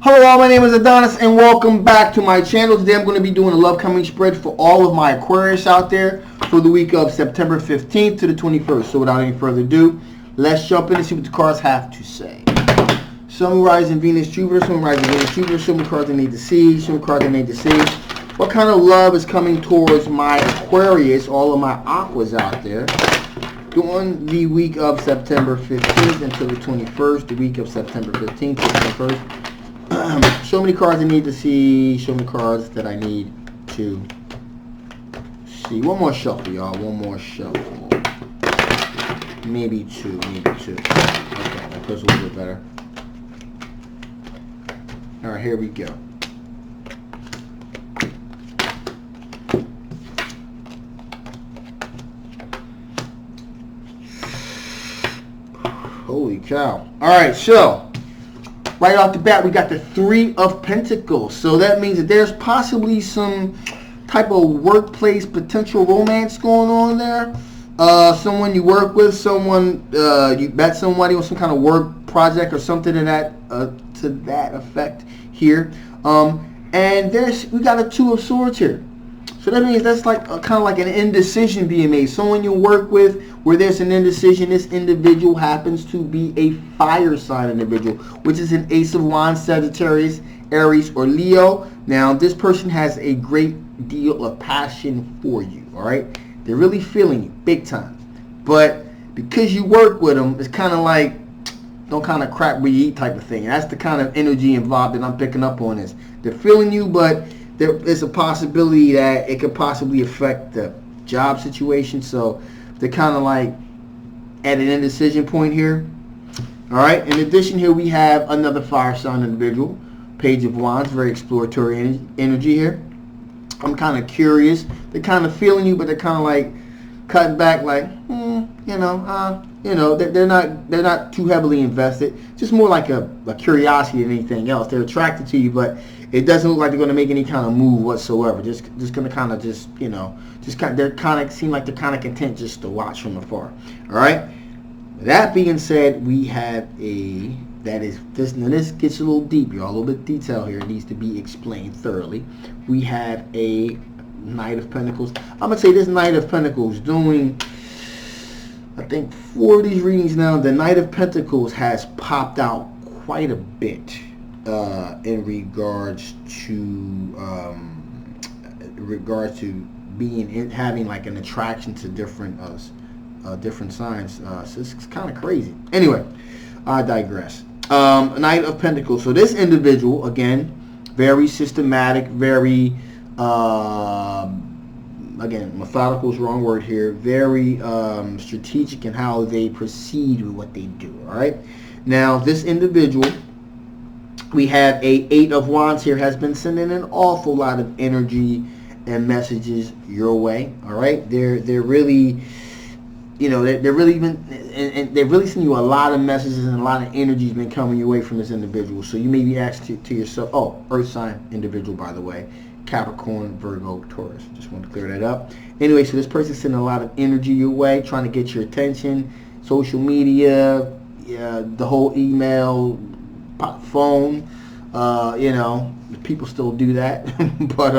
Hello all, my name is Adonis and welcome back to my channel. Today I'm going to be doing a love coming spread for all of my Aquarius out there for the week of September 15th to the 21st. So without any further ado, let's jump in and see what the cards have to say. Sun, Rising, Venus, Jupiter, Sun, Rising, Venus, Jupiter, show me cards I need to see, show me cards I need to see. What kind of love is coming towards my Aquarius, all of my Aquas out there, during the week of September 15th until the 21st, the week of September 15th to the 21st. Show me the cards I need to see. Show me cards that I need to see. One more shuffle, y'all. One more shuffle. Maybe two. Maybe two. Okay, that feels a little bit better. All right, here we go. Holy cow. All right, so right off the bat, we got the Three of Pentacles. So that means that there's possibly some type of workplace potential romance going on there. Someone you work with, someone you met somebody on some kind of work project or something to that effect here. And we got a Two of Swords here. So that means that's like kind of like an indecision being made. Someone you work with where there's an indecision. This individual happens to be a fire sign individual, which is an Ace of Wands, Sagittarius, Aries, or Leo. Now, this person has a great deal of passion for you, all right? They're really feeling you, big time. But because you work with them, it's kind of like, don't kind of crap where you eat type of thing. And that's the kind of energy involved that I'm picking up on is they're feeling you, but there is a possibility that it could possibly affect the job situation. So they're kind of like at an indecision point here. All right. In addition, here we have another fire sign individual, Page of Wands, very exploratory energy here. I'm kind of curious. They're kind of feeling you, but they're kind of like cutting back, like, they're not too heavily invested. Just more like a curiosity than anything else. They're attracted to you, but it doesn't look like they're going to make any kind of move whatsoever. Just going to kind of seem like they're kind of content just to watch from afar. All right. That being said, we have this gets a little deep, y'all. A little bit of detail here. It needs to be explained thoroughly. We have a Knight of Pentacles. I'm going to say this Knight of Pentacles doing, I think, 4 of these readings now. The Knight of Pentacles has popped out quite a bit in regards to having like an attraction to different signs. So it's kind of crazy. Anyway, I digress. Knight of Pentacles. So this individual, again, very systematic, very again, methodical is the wrong word here. Very strategic in how they proceed with what they do. All right. Now, this individual, we have a Eight of Wands here, has been sending an awful lot of energy and messages your way. All right. They're really, they're really sending you a lot of messages, and a lot of energy has been coming your way from this individual. So you may be asking to yourself, oh, Earth sign individual, by the way. Capricorn, Virgo, Taurus. Just want to clear that up. Anyway, so this person's sending a lot of energy your way, trying to get your attention, social media, the whole email, phone. People still do that, but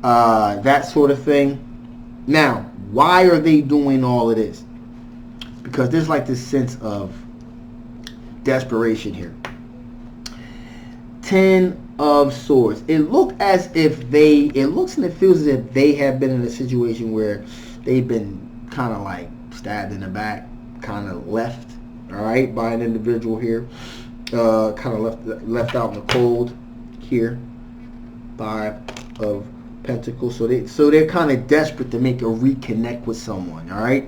that sort of thing. Now, why are they doing all of this? Because there's like this sense of desperation here. 10 of Swords. It looks and it feels as if they have been in a situation where they've been kind of like stabbed in the back, kind of left, all right, by an individual here, kind of left out in the cold here. 5 of Pentacles. So they're kind of desperate to make a reconnect with someone, all right.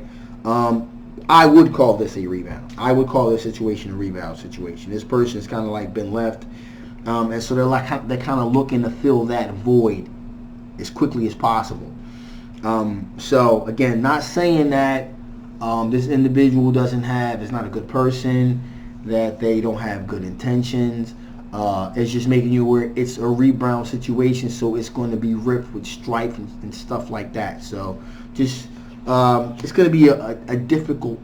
I would call this a rebound. I would call this situation a rebound situation. This person's kind of like been left. And so they're kind of looking to fill that void as quickly as possible. So again, not saying that this individual is not a good person, that they don't have good intentions. It's just making you aware it's a rebound situation, so it's going to be ripped with strife and stuff like that. So just it's going to be a difficult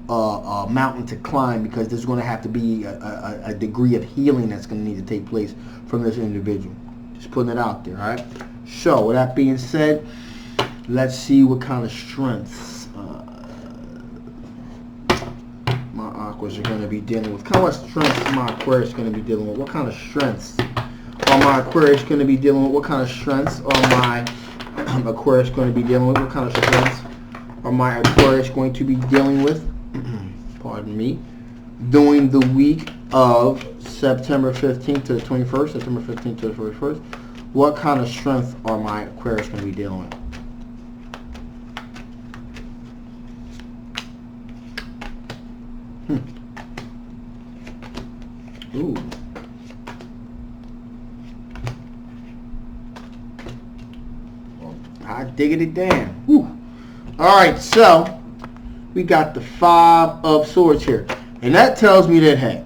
mountain to climb, because there's going to have to be a degree of healing that's going to need to take place from this individual. Just putting it out there, all right? So, with that being said, let's see what kind of strengths my Aquas are going to be dealing with. What kind of strengths my Aquarius going to be dealing with? What kind of strengths are my Aquarius going to be dealing with? What kind of strengths are my Aquarius going to be dealing with? What kind of strengths are my Aquarius going to be dealing with? Pardon me. During the week of September 15th to the 21st, September 15th to the 21st, what kind of strength are my Aquarius going to be dealing with? Ooh. I diggity damn. Whew. All right, so we got the 5 of Swords here, and that tells me that, hey,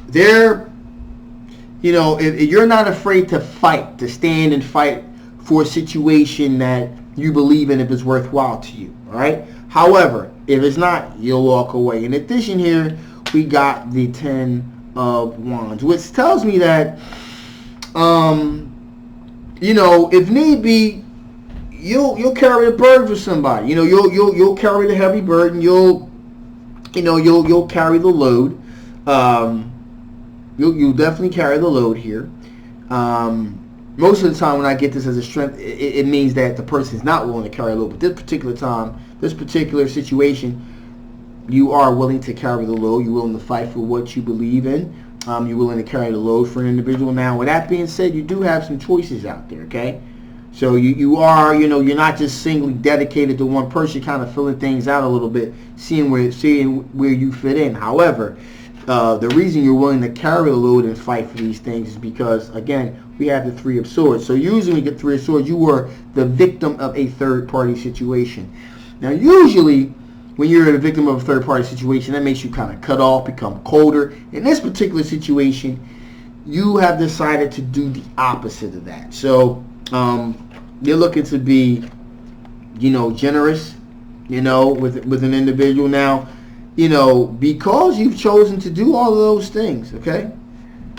they're, you know, if you're not afraid to fight, to stand and fight for a situation that you believe in, if it's worthwhile to you. All right. However, if it's not, you'll walk away. In addition, here we got the 10 of Wands, which tells me that, you know, if need be, you'll carry the burden for somebody. You know, you'll carry the heavy burden. You'll carry the load. You'll definitely carry the load here. Most of the time when I get this as a strength, it means that the person is not willing to carry the load. But this particular time, this particular situation, you are willing to carry the load. You're willing to fight for what you believe in. You're willing to carry the load for an individual. Now, with that being said, you do have some choices out there, okay? So you are, you know, you're not just singly dedicated to one person, kind of filling things out a little bit, seeing where you fit in. However, the reason you're willing to carry the load and fight for these things is because, again, we have the 3 of Swords. So usually when you get 3 of Swords, you were the victim of a third-party situation. Now, usually when you're the victim of a third-party situation, that makes you kind of cut off, become colder. In this particular situation, you have decided to do the opposite of that. So you're looking to be, you know, generous, you know, with an individual. Now, you know, because you've chosen to do all of those things, okay?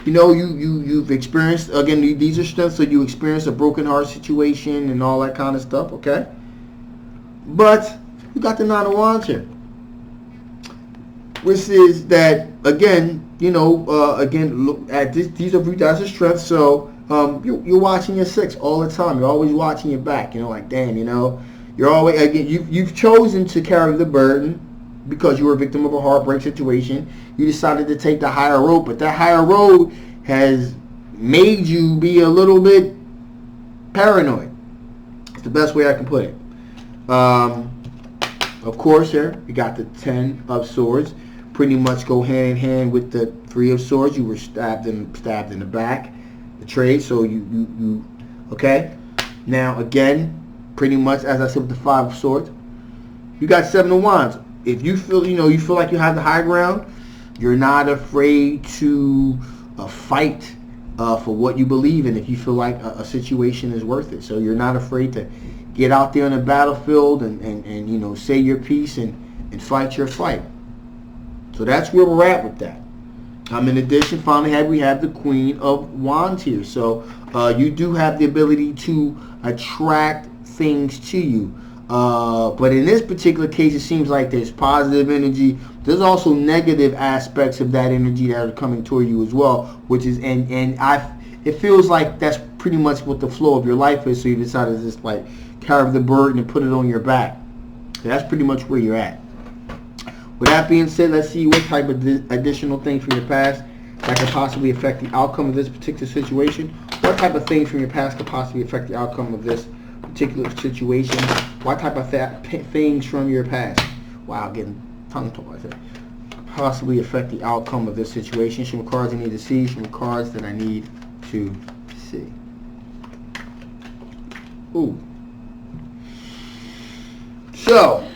You know, you've experienced, again, these are strengths, so you experienced a broken heart situation and all that kind of stuff, okay? But you got the 9 of Wands here, which is that, again, you know, again, look at this, these are that's a strength. So you're watching your 6 all the time. You're always watching your back. You know, like, damn, you know, you're always, again, you've chosen to carry the burden because you were a victim of a heartbreak situation. You decided to take the higher road, but that higher road has made you be a little bit paranoid. It's the best way I can put it. Of course, here you got the 10 of Swords. Pretty much go hand in hand with the 3 of Swords. You were stabbed in the back, the trade. So you okay. Now again, pretty much as I said with the 5 of Swords, you got 7 of Wands. If you feel, you know, you feel like you have the high ground, you're not afraid to fight for what you believe in. If you feel like a situation is worth it, so you're not afraid to get out there on the battlefield and you know, say your piece and fight your fight. So that's where we're at with that. In addition, finally, we have the Queen of Wands here. So you do have the ability to attract things to you. But in this particular case, it seems like there's positive energy. There's also negative aspects of that energy that are coming toward you as well, which is it feels like that's pretty much what the flow of your life is. So you decided to just like carry the burden and put it on your back. So that's pretty much where you're at. With that being said, let's see what type of additional things from your past that could possibly affect the outcome of this particular situation. What type of things from your past could possibly affect the outcome of this particular situation? What type of things from your past? Wow, getting tongue-tied. Possibly affect the outcome of this situation. Some cards I need to see. Some cards that I need to see. Ooh. So,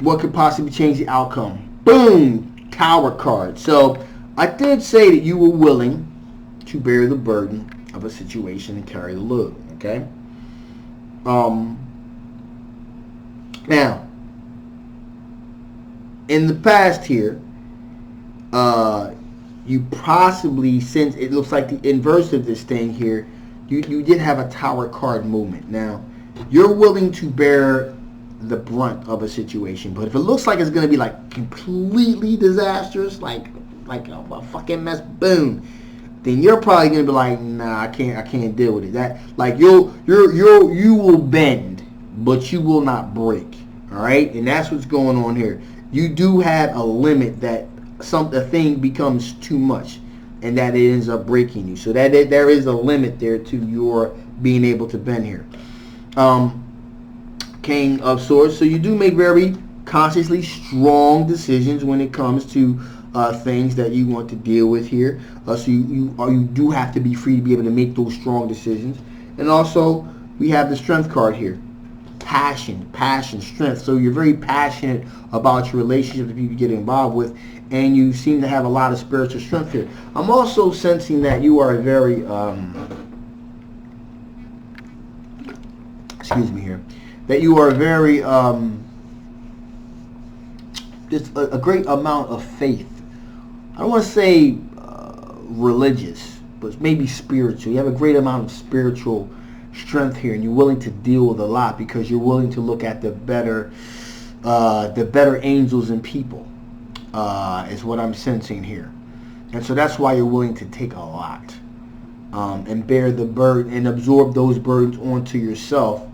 what could possibly change the outcome? Boom! Tower card. So, I did say that you were willing to bear the burden of a situation and carry the load. Okay? Now, in the past here, you possibly, since it looks like the inverse of this thing here, you did have a Tower card moment. Now, you're willing to bear the brunt of a situation, but if it looks like it's going to be like completely disastrous, like a fucking mess, boom, then you're probably going to be like, nah, I can't deal with it. That, like, you will bend, but you will not break. All right, and that's what's going on here. You do have a limit that the thing becomes too much, and that it ends up breaking you. So that there is a limit there to your being able to bend here. King of Swords. So you do make very consciously strong decisions when it comes to things that you want to deal with here. So you do have to be free to be able to make those strong decisions. And also we have the Strength card here. Passion, strength. So you're very passionate about your relationship that you get involved with, and you seem to have a lot of spiritual strength here. I'm also sensing that you are a very excuse me here, that you are very just a great amount of faith. I don't want to say religious, but maybe spiritual. You have a great amount of spiritual strength here, and you're willing to deal with a lot because you're willing to look at the better angels and people, is what I'm sensing here. And so that's why you're willing to take a lot, and bear the burden and absorb those burdens onto yourself,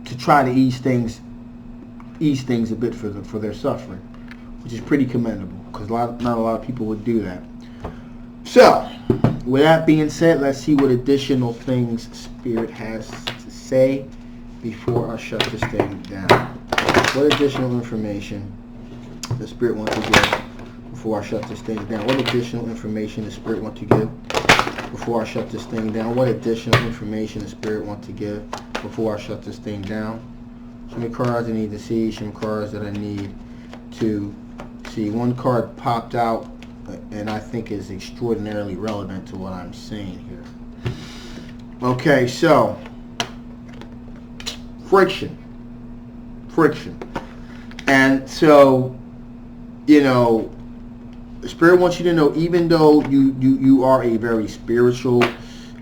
to try to ease things a bit for their suffering, which is pretty commendable, because not a lot of people would do that. So, with that being said, let's see what additional things Spirit has to say before I shut this thing down. What additional information the Spirit wants to give before I shut this thing down? What additional information the Spirit wants to give before I shut this thing down? What additional information the Spirit wants to give before I shut this thing down? Some cards I need to see, some cards that I need to see. One card popped out, and I think is extraordinarily relevant to what I'm saying here. Okay, so friction. And so, you know, the Spirit wants you to know, even though you are a very spiritual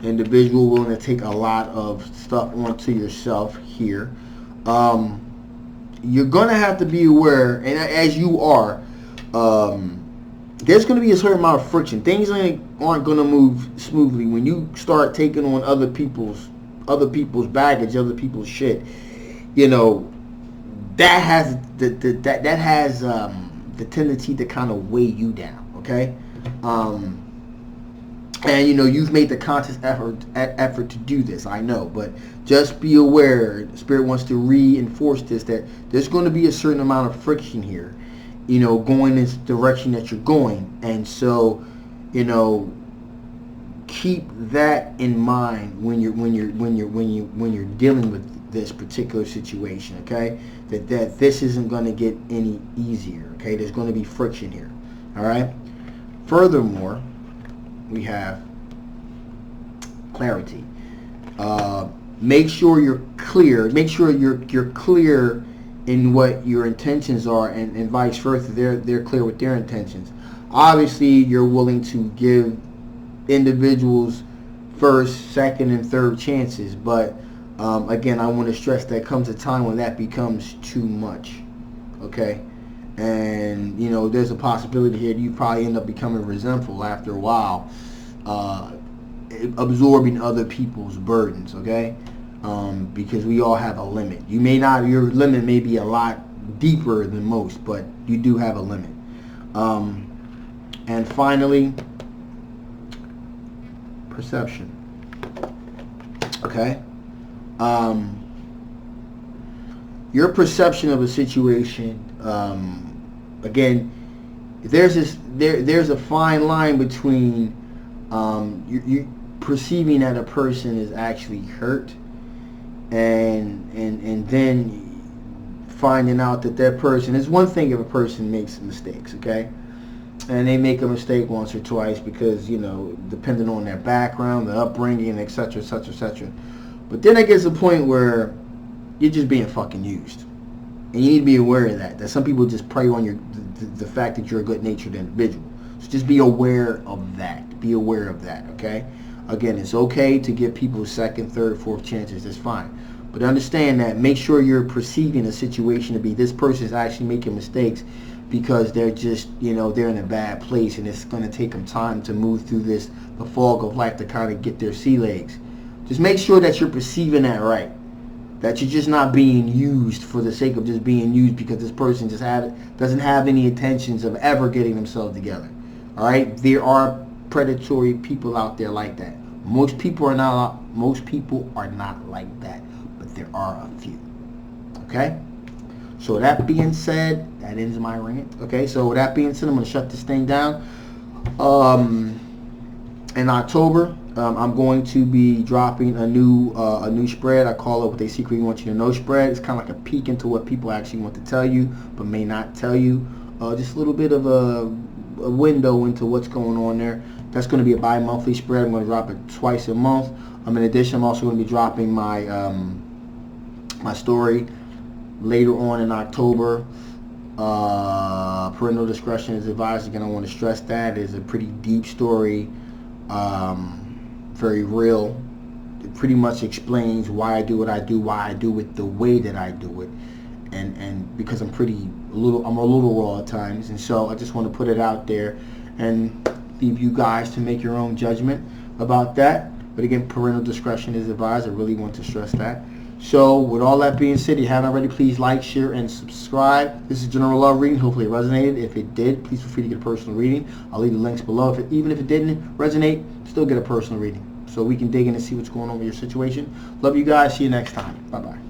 individual willing to take a lot of stuff onto yourself here, you're going to have to be aware, and as you are, there's going to be a certain amount of friction. Things aren't going to move smoothly when you start taking on other people's baggage, other people's shit. You know, that has the tendency to kind of weigh you down. Okay, and you know, you've made the conscious effort to do this. I know, but just be aware. Spirit wants to reinforce this, that there's going to be a certain amount of friction here, you know, going in the direction that you're going. And so, you know, keep that in mind when you're dealing with this particular situation. Okay, that this isn't going to get any easier. Okay, there's going to be friction here. All right. Furthermore, we have clarity. Make sure you're clear. Make sure you're clear in what your intentions are, and vice versa. They're clear with their intentions. Obviously, you're willing to give individuals first, second, and third chances, but again, I want to stress that comes a time when that becomes too much. Okay, and you know, there's a possibility here that you probably end up becoming resentful after a while, absorbing other people's burdens. Okay. Because we all have a limit. Your limit may be a lot deeper than most, but you do have a limit. And finally, perception. Okay? Your perception of a situation, again, there's a fine line between you perceiving that a person is actually hurt, and then finding out that person is one thing if a person makes mistakes, okay? And they make a mistake once or twice because, you know, depending on their background, their upbringing, etc., etc., etc. But then it gets to a point where you're just being fucking used. And you need to be aware of that. That some people just prey on the fact that you're a good-natured individual. So just be aware of that. Be aware of that, okay? Again, it's okay to give people second, third, fourth chances. That's fine. But understand that. Make sure you're perceiving a situation to be this person is actually making mistakes because they're just, they're in a bad place, and it's going to take them time to move through the fog of life to kind of get their sea legs. Just make sure that you're perceiving that right. That you're just not being used for the sake of just being used because this person just doesn't have any intentions of ever getting themselves together. All right? There are predatory people out there like that. Most people are not like that, but there are a few. Okay? So that being said, that ends my rant. Okay? So with that being said, I'm going to shut this thing down. In October, I'm going to be dropping a new spread. I call it what they secretly want you to know spread. It's kind of like a peek into what people actually want to tell you, but may not tell you. Just a little bit of a window into what's going on there. That's going to be a bi-monthly spread. I'm going to drop it twice a month. In addition, I'm also going to be dropping my my story later on in October. Parental discretion is advised. Again, I want to stress that. It's a pretty deep story. Very real. It pretty much explains why I do what I do, why I do it the way that I do it, and because I'm a little raw at times, and so I just want to put it out there and leave you guys to make your own judgment about that. But again, parental discretion is advised. I really want to stress that. So with all that being said, if you haven't already, please like, share, and subscribe. This is General Love Reading. Hopefully it resonated. If it did, please feel free to get a personal reading. I'll leave the links below. Even if it didn't resonate, still get a personal reading so we can dig in and see what's going on with your situation. Love you guys. See you next time. Bye-bye.